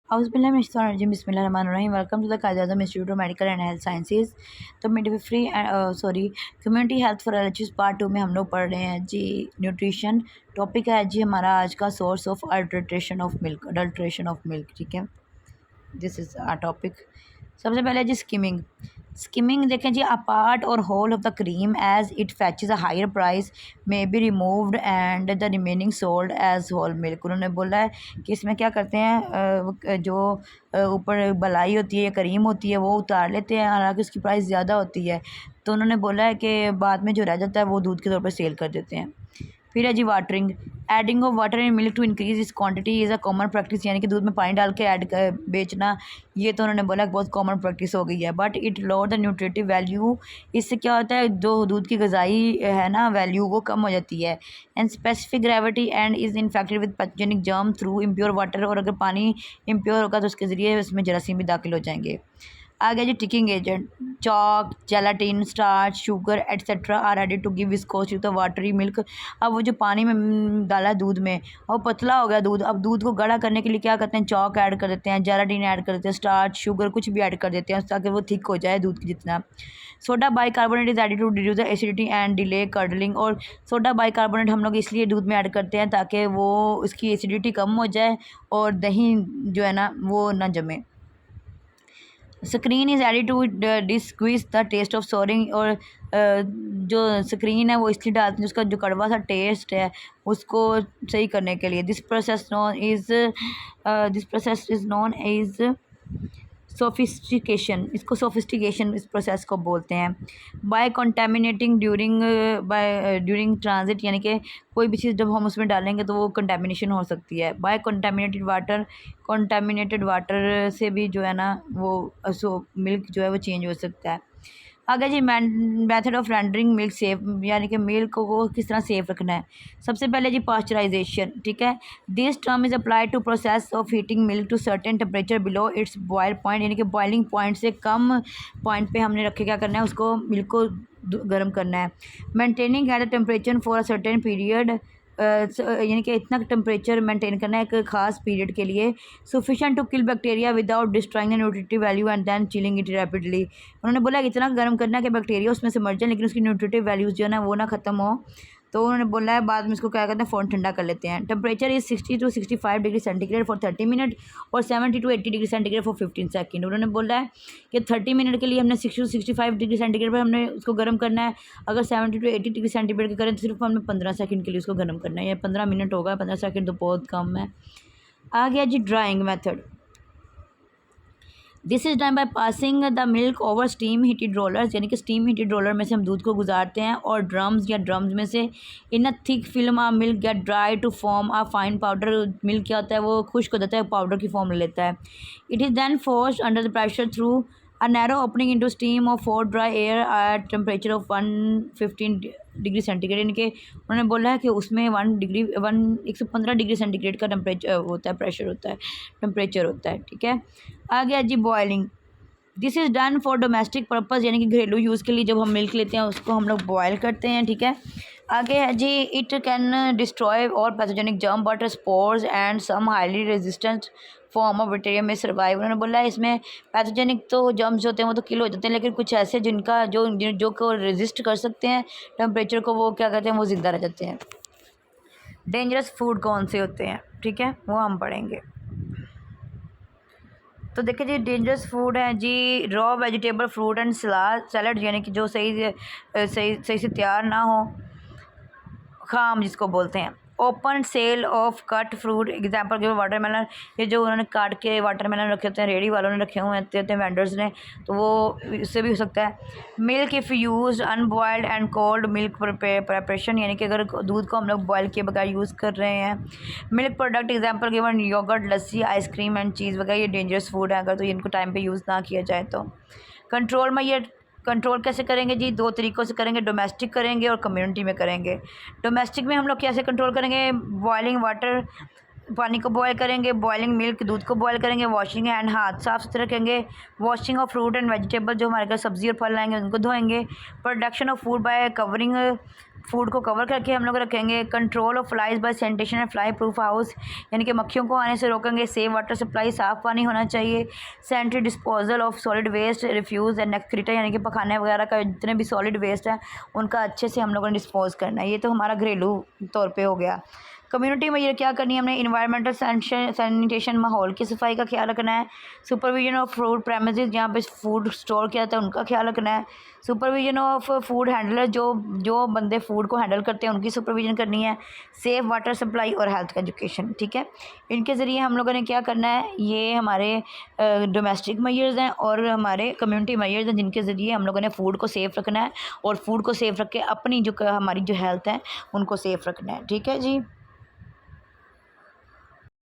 Auzubillahi बिस्मिल्लाहिर्रहमानिर्रहीम welcome to the Quaid e Azam institute of medical and health sciences. तो midwifery community health for LHS part 2 में हम लोग पढ़ रहे हैं जी न्यूट्रिशन। टॉपिक है जी हमारा आज का source of adulteration of milk. ठीक है, दिस इज़ आवर टॉपिक। सबसे पहले जी स्किमिंग देखें जी, a part or whole of the cream as it fetches a higher price may be removed and the remaining sold as whole milk. उन्होंने बोला है कि इसमें क्या करते हैं, जो ऊपर बलाई होती है या क्रीम होती है वो उतार लेते हैं, हालांकि उसकी प्राइस ज़्यादा होती है। तो उन्होंने बोला है कि बाद में जो रह जाता है वो दूध के तौर पर सेल कर देते हैं। फिर है जी watering. Adding of water in milk to increase its quantity is a common practice, यानी कि दूध में पानी डाल के ऐड कर बेचना, ये तो उन्होंने बोला बहुत कॉमन प्रैक्टिस हो गई है। But it lower the nutritive value, इससे क्या होता है जो दूध की ग़िज़ाई है ना वैल्यू वो कम हो जाती है। And specific gravity and is infected with pathogenic germ through impure water, और अगर पानी इम्प्योर होगा तो उसके ज़रिए उसमें जरासीम भी दाखिल हो जाएंगे। आ गया जी thickening agent. Chalk, gelatin, starch, sugar etcetera are added to give viscous to the watery milk. अब वो जो पानी में डाला है दूध में और पतला हो गया दूध, अब दूध को गाढ़ा करने के लिए क्या करते हैं, चॉक ऐड कर देते हैं, जेलाटिन ऐड कर देते हैं, स्टार्च, शुगर कुछ भी ऐड कर देते हैं ताकि वो थिक हो जाए दूध की जितना। Soda bicarbonate is added to reduce the acidity and delay curdling. और सोडा बाइकार्बोनेट हम लोग इसलिए दूध में ऐड करते हैं ताकि वो उसकी एसिडिटी कम हो जाए और दही जो है ना वो ना जमे। Screen is added to disguise the taste of souring. और जो स्क्रीन है वो इसलिए डालते हैं उसका जो कड़वा सा टेस्ट है उसको सही करने के लिए। This process is known as sophistication, इसको सोफिस्टिकेशन इस प्रोसेस को बोलते हैं। बाय कंटेमिनेटिंग ड्यूरिंग ट्रांजिट, यानी कि कोई भी चीज़ जब हम उसमें डालेंगे तो वो कंटेमिनेशन हो सकती है। बाय कंटेमिनेटेड वाटर से भी जो है ना वो मिल्क जो है वो चेंज हो सकता है। आगे जी method of rendering milk safe, यानी कि मिल्क को किस तरह सेफ रखना है। सबसे पहले जी पास्चराइजेशन। ठीक है, this term is apply to process of heating milk to certain temperature below its boil point, यानी कि बॉइलिंग पॉइंट से कम पॉइंट पे हमने रखे क्या करना है, उसको मिल्क को गर्म करना है। Maintaining at a temperature for a certain period, यानी कि इतना टेम्परेचर मेंटेन करना है एक ख़ास पीरियड के लिए। Sufficient to kill bacteria without destroying the nutritive value and then chilling it rapidly. उन्होंने बोला कि इतना गर्म करना है कि बैक्टीरिया उसमें से मर जाए लेकिन उसकी न्यूट्रिटिव वैल्यूज़ जो है ना वो ना ख़त्म हो। तो उन्होंने बोला है बाद में इसको क्या करते हैं, फ़ौरन ठंडा कर लेते हैं। Temperature is 60 to 65 degree centigrade for 30 minute और 70 to 80 degree centigrade for 15 second. उन्होंने बोला है कि 30 मिनट के लिए हमने 60 to 65 डिग्री सेंटीग्रेड पर हमने उसको गर्म करना है। अगर 70 to 80 डिग्री सेंटीग्रेड का करें तो सिर्फ हमने 15 सेकंड के लिए उसको गर्म करना है, या 15 मिनट होगा, 15 सेकंड तो बहुत कम है। आ गया जी drying method. This is done by passing the milk over steam heated rollers, यानी कि स्टीम हीटेड रोलर में से हम दूध को गुजारते हैं और ड्रम्स में से in a thick film a milk get dry to form a fine powder. Milk क्या होता है वो खुश्क हो जाता है, पाउडर की फॉर्म ले लेता है। It is then forced under the pressure through a narrow opening into steam or for dry air at temperature of 115 degree centigrade, यानी कि उन्होंने बोला है कि उसमें 115 डिग्री सेंटीग्रेड का टेम्परेचर होता है, प्रेशर होता है, टेम्परेचर होता है। ठीक है, आ गया जी boiling. This is done for domestic purpose, यानी कि घरेलू यूज़ के लिए जब हम मिल्क लेते हैं उसको हम लोग बॉयल करते हैं। ठीक है, आगे है जी इट कैन डिस्ट्रॉय और pathogenic germ but spores and some highly resistant form of bacteria में सर्वाइव। उन्होंने बोला है इसमें पैथोजेनिक तो जर्म्स होते हैं वो तो किल हो जाते हैं, लेकिन कुछ ऐसे जिनका जो को रेजिस्ट कर सकते हैं टेम्परेचर को, वो क्या कहते हैं वो ज़िंदा रह जाते हैं। डेंजरस फूड कौन से होते हैं, ठीक है, वो हम पढ़ेंगे। तो देखिए जी डेंजरस फूड है जी raw vegetable fruit and salad, यानी कि जो सही से तैयार ना हो, खाम जिसको बोलते हैं। Open sale of cut fruit, example के वाटरमेलन, ये जो उन्होंने काट के वाटरमेलन रखे होते हैं, रेडी वालों ने रखे हुए होते हैं वेंडर्स ने, तो वो इससे भी हो सकता है। Milk if use unboiled and cold milk preparation, यानी कि अगर दूध को हम लोग बॉयल किए बगैर यूज़ कर रहे हैं। Milk product example given yogurt, lassi, ice cream and cheese वगैरह, ये डेंजरस फूड है अगर तो इनको टाइम पर यूज़ ना किया जाए तो। कंट्रोल में ये कंट्रोल कैसे करेंगे जी, दो तरीक़ों से करेंगे, डोमेस्टिक करेंगे और कम्युनिटी में करेंगे। डोमेस्टिक में हम लोग कैसे कंट्रोल करेंगे, बॉइलिंग वाटर, पानी को बॉयल करेंगे, बॉइलिंग मिल्क, दूध को बॉयल करेंगे, वॉशिंग हैंड, हाथ साफ सुथरे रखेंगे, washing of fruit and vegetable, जो हमारे घर सब्ज़ी और फल लाएंगे उनको धोएंगे। Production of food by covering food को कवर करके हम लोग रखेंगे। Control of flies by sanitation and fly proof house, यानी कि मक्खियों को आने से रोकेंगे। सेफ वाटर सप्लाई, साफ़ पानी होना चाहिए। Sanitary disposal of solid waste, refuse and excreta, यानी कि पखाने वगैरह का जितने भी सॉलिड वेस्ट है उनका अच्छे से हम लोगों ने डिस्पोज करना है। ये तो हमारा घरेलू तौर पे हो गया। कम्युनिटी में ये क्या करनी है हमने, इन्वायरमेंटल सैनिटेशन, माहौल की सफाई का ख्याल रखना है। सुपरविजन ऑफ फूड प्रेमिसेस, जहाँ पे फूड स्टोर किया जाता है उनका ख्याल रखना है। सुपरविजन ऑफ फूड हैंडलर, जो बंदे फूड को हैंडल करते हैं उनकी सुपरविजन करनी है। सेफ वाटर सप्लाई और हेल्थ का एजुकेशन, ठीक है। इनके ज़रिए हम लोगों ने क्या करना है, ये हमारे डोमेस्टिक मेजर्स हैं और हमारे कम्युनिटी मेजर्स हैं, जिनके ज़रिए हम लोगों ने फूड को सेफ़ रखना है और फूड को सेफ़ रख के अपनी जो हमारी जो हेल्थ है उनको सेफ़ रखना है, ठीक है जी।